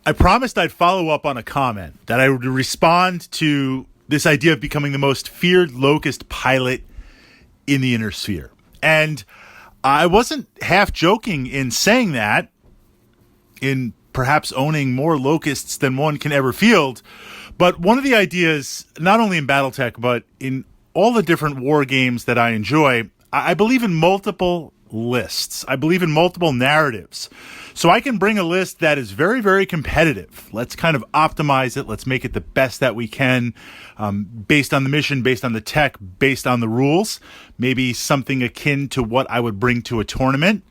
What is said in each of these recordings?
I promised I'd follow up on a comment, that I would respond to this idea of becoming the most feared Locust pilot in the Inner Sphere. And I wasn't half joking in saying that, in perhaps owning more Locusts than one can ever field. But one of the ideas, not only in Battletech, but in all the different war games that I enjoy, I believe in multiple lists. I believe in multiple narratives. So I can bring a list that is very, very competitive. Let's kind of optimize it. Let's make it the best that we can, based on the mission, based on the tech, based on the rules. Maybe something akin to what I would bring to a tournament.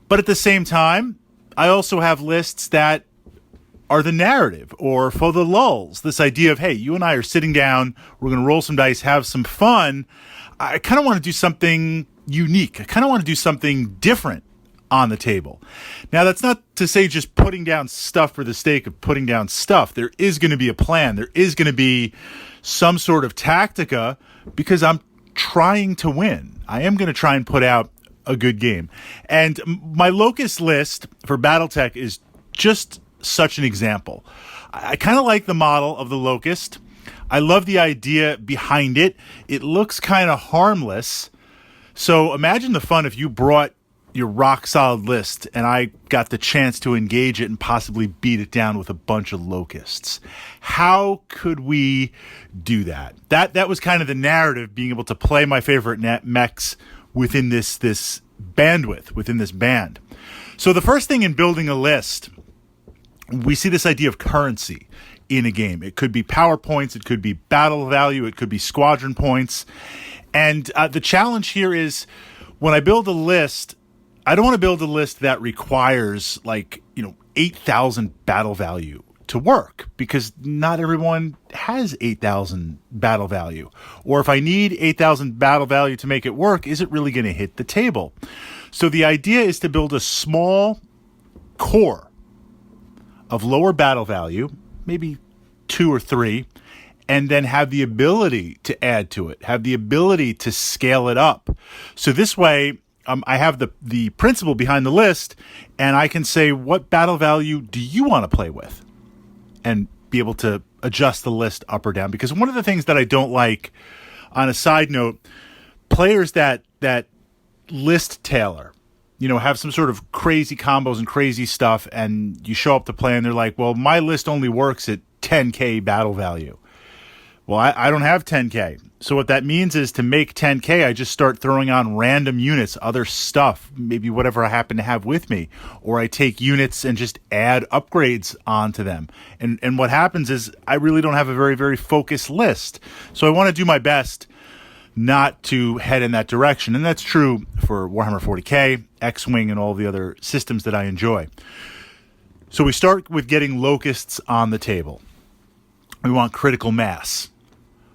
But at the same time, I also have lists that are the narrative, or for the lulls. This idea of, hey, you and I are sitting down, we're going to roll some dice, have some fun. I kind of want to do something unique. I kind of want to do something different on the table. Now, that's not to say just putting down stuff for the sake of putting down stuff. There is going to be a plan. There is going to be some sort of tactica, because I'm trying to win. I am going to try and put out a good game. And my Locust list for Battletech is just such an example. I kind of like the model of the Locust. I love the idea behind it. It looks kind of harmless. So imagine the fun if you brought your rock solid list and I got the chance to engage it and possibly beat it down with a bunch of Locusts. How could we do that? That was kind of the narrative, being able to play my favorite mechs within this bandwidth, within this band. So the first thing in building a list, we see this idea of currency in a game. It could be power points, it could be battle value, it could be squadron points. And the challenge here is, when I build a list, I don't want to build a list that requires 8,000 battle value to work, because not everyone has 8,000 battle value. Or if I need 8,000 battle value to make it work, is it really going to hit the table? So the idea is to build a small core of lower battle value, maybe 2 or 3, and then have the ability to add to it, have the ability to scale it up. So this way, I have the principle behind the list, and I can say, what battle value do you want to play with? And be able to adjust the list up or down. Because one of the things that I don't like, on a side note, players that list tailor, have some sort of crazy combos and crazy stuff, and you show up to play and they're like, well, my list only works at 10k battle value. Well, I don't have 10k. So what that means is, to make 10k, I just start throwing on random units, other stuff, maybe whatever I happen to have with me. Or I take units and just add upgrades onto them. And what happens is, I really don't have a very, very focused list. So I want to do my best not to head in that direction. And that's true for Warhammer 40k, X-Wing, and all the other systems that I enjoy. So we start with getting Locusts on the table. We want critical mass.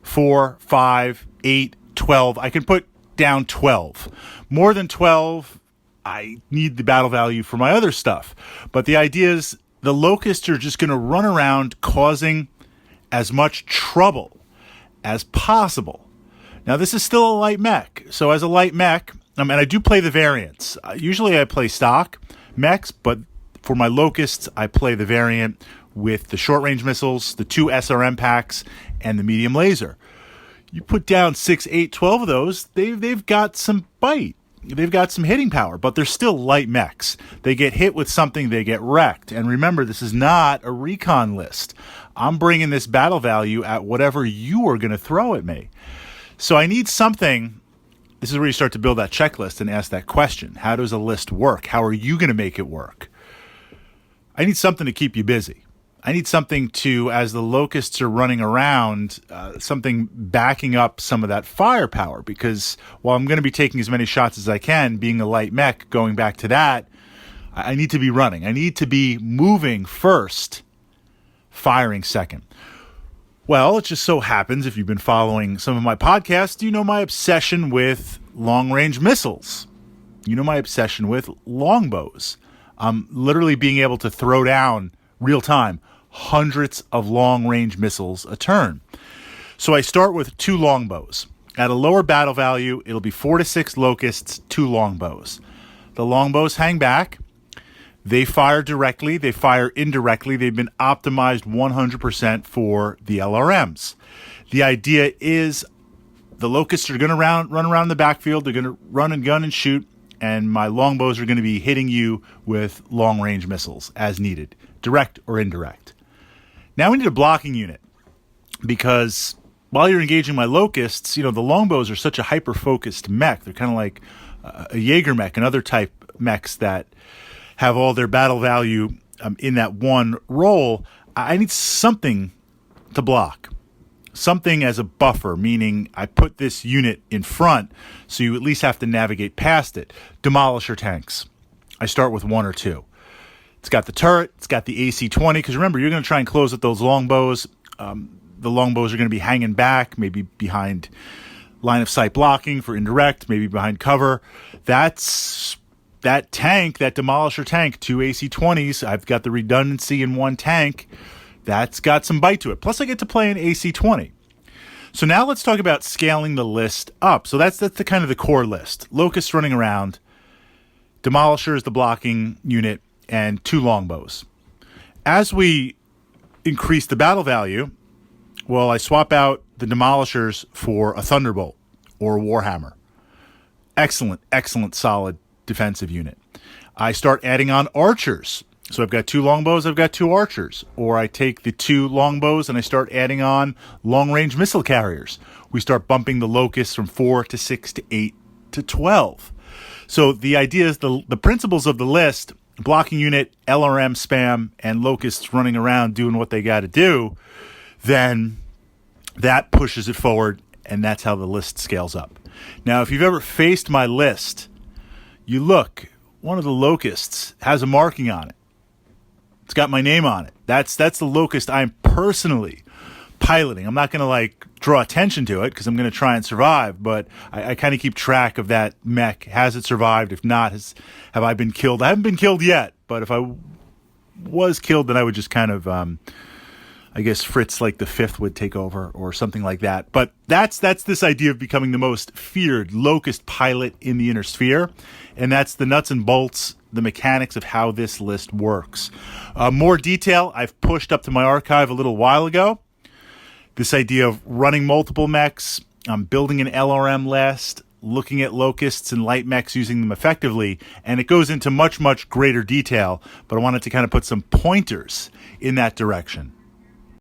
4, 5, 8, 12. I can put down 12. More than 12, I need the battle value for my other stuff. But the idea is, the Locusts are just going to run around causing as much trouble as possible. Now, this is still a light mech. So as a light mech, and I do play the variants. Usually I play stock mechs, but for my Locusts, I play the variant with the short-range missiles, the 2 SRM packs, and the medium laser. You put down 6, 8, 12 of those, they've got some bite. They've got some hitting power, but they're still light mechs. They get hit with something, they get wrecked. And remember, this is not a recon list. I'm bringing this battle value at whatever you are going to throw at me. So I need something. This is where you start to build that checklist and ask that question. How does a list work? How are you going to make it work? I need something to keep you busy. I need something to, as the Locusts are running around, something backing up some of that firepower. Because while I'm going to be taking as many shots as I can, being a light mech, going back to that, I need to be running. I need to be moving first, firing second. Well, it just so happens, if you've been following some of my podcasts, you know my obsession with long-range missiles. You know my obsession with longbows. Literally being able to throw down, real-time, hundreds of long-range missiles a turn. So I start with 2 longbows. At a lower battle value, it'll be 4 to 6 Locusts, 2 longbows. The longbows hang back. They fire directly, they fire indirectly. They've been optimized 100% for the LRMs. The idea is the Locusts are going to run around the backfield. They're going to run and gun and shoot, and my longbows are going to be hitting you with long-range missiles as needed, direct or indirect. Now we need a blocking unit, because while you're engaging my Locusts, the longbows are such a hyper-focused mech. They're kind of like a Jaeger mech and other type mechs that have all their battle value in that one role. I need something to block. Something as a buffer, meaning I put this unit in front so you at least have to navigate past it. Demolisher tanks. I start with one or two. It's got the turret. It's got the AC-20, because remember, you're going to try and close at those longbows. The longbows are going to be hanging back, maybe behind line of sight blocking for indirect, maybe behind cover. That tank, that Demolisher tank, 2 AC-20s, I've got the redundancy in one tank. That's got some bite to it. Plus, I get to play an AC-20. So now let's talk about scaling the list up. So that's the kind of the core list. Locusts running around, Demolisher is the blocking unit, and 2 longbows. As we increase the battle value, well, I swap out the Demolishers for a Thunderbolt or a Warhammer. Excellent, solid defensive unit. I start adding on archers. So I've got 2 longbows, I've got 2 archers. Or I take the 2 longbows and I start adding on long-range missile carriers. We start bumping the Locusts from 4 to 6 to 8 to 12. So the idea is the principles of the list, blocking unit, LRM spam, and Locusts running around doing what they got to do, then that pushes it forward, and that's how the list scales up. Now, if you've ever faced my list, you look, one of the Locusts has a marking on it. It's got my name on it. That's the Locust I'm personally piloting. I'm not going to draw attention to it because I'm going to try and survive, but I kind of keep track of that mech. Has it survived? If not, have I been killed? I haven't been killed yet, but if I was killed, then I would just kind of, I guess Fritz the fifth would take over or something like that. But that's this idea of becoming the most feared Locust pilot in the Inner Sphere. And that's the nuts and bolts, the mechanics of how this list works. More detail I've pushed up to my archive a little while ago. This idea of running multiple mechs, building an LRM list, looking at Locusts and light mechs, using them effectively. And it goes into much, much greater detail. But I wanted to kind of put some pointers in that direction.